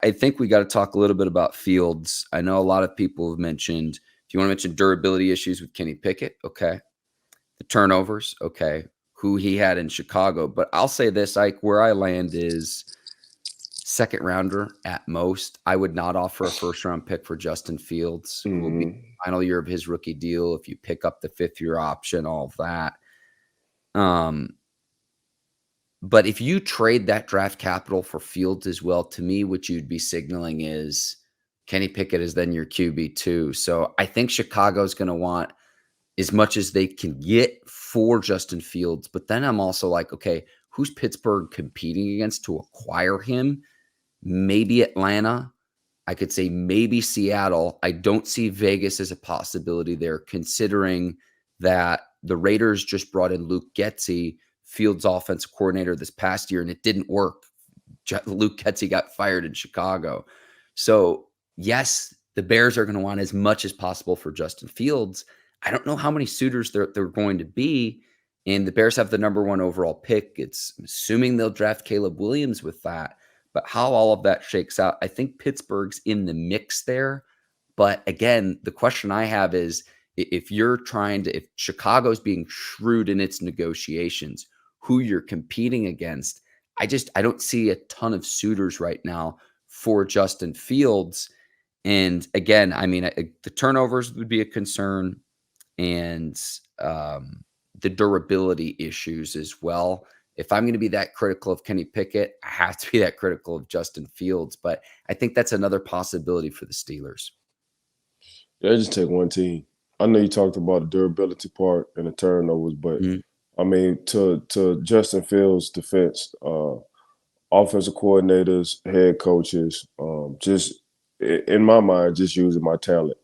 I think we got to talk a little bit about Fields. I know a lot of people have mentioned, if you want to mention durability issues with Kenny Pickett, okay. The turnovers, okay. Who he had in Chicago. But I'll say this, Ike, where I land is second rounder at most. I would not offer a first round pick for Justin Fields, who will be Mm-hmm. the final year of his rookie deal. If you pick up the 5th-year option, all of that. But if you trade that draft capital for Fields as well, to me, what you'd be signaling is Kenny Pickett is then your QB2. So I think Chicago's going to want as much as they can get for Justin Fields. But then I'm also like, okay, who's Pittsburgh competing against to acquire him? Maybe Atlanta. I could say maybe Seattle. I don't see Vegas as a possibility there, considering that the Raiders just brought in Luke Getsy, Fields' offensive coordinator this past year, and it didn't work. Luke Getsy got fired in Chicago. So, yes, the Bears are going to want as much as possible for Justin Fields. I don't know how many suitors they're going to be, and the Bears have the number 1 overall pick. It's assuming they'll draft Caleb Williams with that. But how all of that shakes out, I think Pittsburgh's in the mix there. But again, the question I have is if Chicago's being shrewd in its negotiations, who you're competing against, I don't see a ton of suitors right now for Justin Fields. And again, I mean, the turnovers would be a concern, and the durability issues as well. If I'm going to be that critical of Kenny Pickett, I have to be that critical of Justin Fields. But I think that's another possibility for the Steelers. Yeah, just take one team. I know you talked about the durability part and the turnovers, but I mean, to Justin Fields' defense, offensive coordinators, head coaches, just in my mind, just using my talent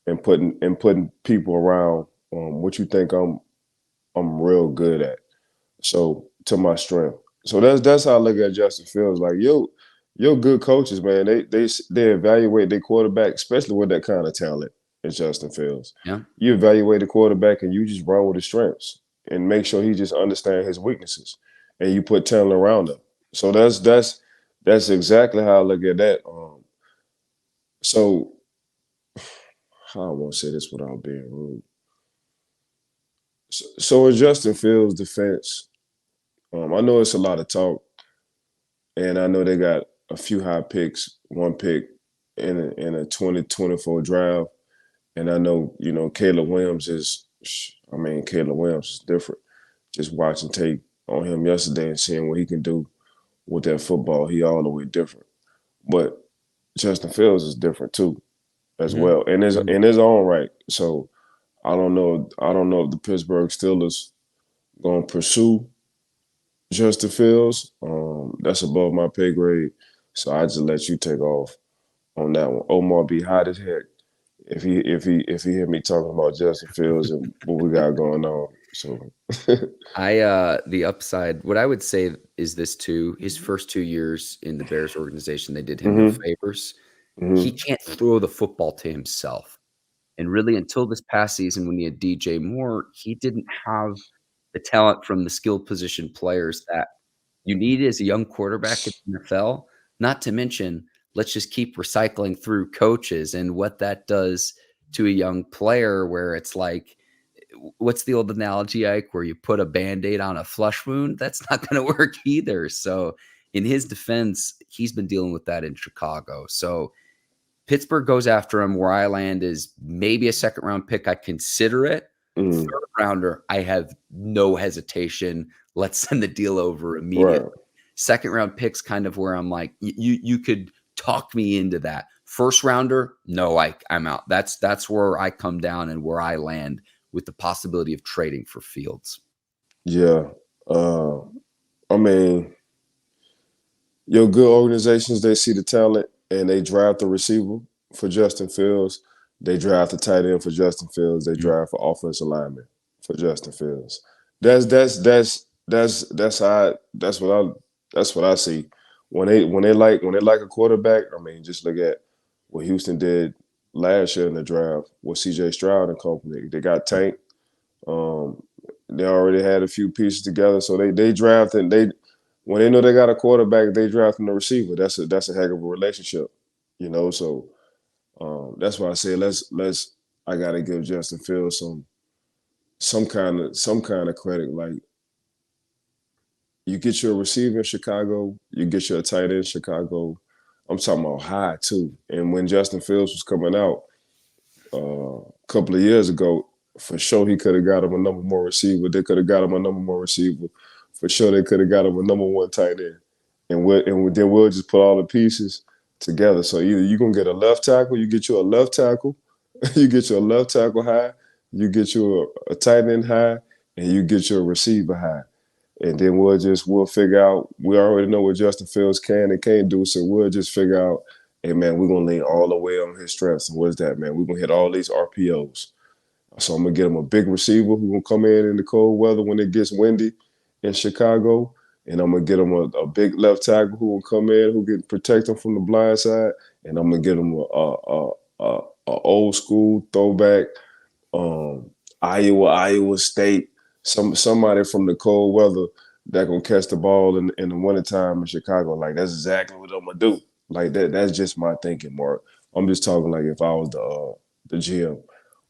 and putting people around what you think I'm real good at. So to my strength. So that's how I look at Justin Fields. Like yo good coaches, man. They evaluate their quarterback, especially with that kind of talent as Justin Fields. Yeah. You evaluate the quarterback and you just run with his strengths and make sure he just understands his weaknesses, and you put talent around him. So that's exactly how I look at that. So how I won't say this without being rude. So in Justin Fields' defense, I know it's a lot of talk, and I know they got a few high picks, one pick in a 2024 draft, and I know Caleb Williams Caleb Williams is different. Just watching tape on him yesterday and seeing what he can do with that football, he all the way different. But Justin Fields is different too, as well, in his own right. So I don't know. I don't know if the Pittsburgh Steelers gonna pursue Justin Fields. That's above my pay grade. So I just let you take off on that one. Omar be hot as heck if he hear me talking about Justin Fields and what we got going on. So The upside, what I would say is this too, his first 2 years in the Bears organization, they did him no favors. He can't throw the football to himself. And really, until this past season when he had DJ Moore, he didn't have the talent from the skill position players that you need as a young quarterback in the NFL. Not to mention, let's just keep recycling through coaches and what that does to a young player, where it's like, what's the old analogy, Ike, where you put a Band-Aid on a flush wound? That's not going to work either. So in his defense, he's been dealing with that in Chicago. So Pittsburgh goes after him. Where I land is maybe a second-round pick. I consider it. Third rounder, I have no hesitation. Let's send the deal over immediately. right. Second round picks, kind of where I'm like, you could talk me into that. First rounder, no, I'm out. That's where I come down and where I land with the possibility of trading for Fields. Yeah. I mean, your good organizations, they see the talent and they draft a receiver for Justin Fields. They draft a tight end for Justin Fields. They draft an offensive lineman for Justin Fields. That's what I see. When they like a quarterback, I mean, just look at what Houston did last year in the draft with CJ Stroud and company. They got Tank. They already had a few pieces together. So they drafted when they know they got a quarterback, they draft them a receiver. That's a heck of a relationship, So that's why I say let's. I gotta give Justin Fields some kind of credit. Like you get your receiver in Chicago, you get your tight end in Chicago. I'm talking about high too. And when Justin Fields was coming out a couple of years ago, for sure he could have got him a number one receiver. They could have got him a number one receiver. For sure they could have got him a number one tight end. Then we'll just put all the pieces together. So either you're gonna get a left tackle, you get you a left tackle, you get your left tackle high, you get you a tight end high, and you get your receiver high. And then we'll figure out, we already know what Justin Fields can and can't do, so we'll just figure out, hey man, we're gonna lean all the way on his strengths. And what's that, man? We're gonna hit all these RPOs. So I'm gonna get him a big receiver who gonna come in the cold weather when it gets windy in Chicago. And I'm gonna get him a big left tackle who will come in, who can protect him from the blind side. And I'm gonna get him a old school throwback, Iowa State, somebody from the cold weather that gonna catch the ball in the wintertime in Chicago. Like that's exactly what I'm gonna do. Like that's just my thinking, Mark. I'm just talking like if I was the GM.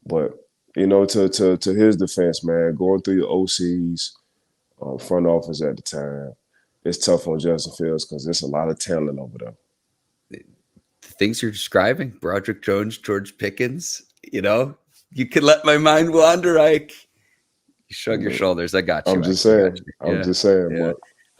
But to his defense, man, going through your OCs, front office at the time, it's tough on Justin Fields because there's a lot of talent over there. The things you're describing, Broderick Jones, George Pickens, you can let my mind wander, Ike. You shrug your shoulders. I got you. I'm just saying. I'm just saying, Mark.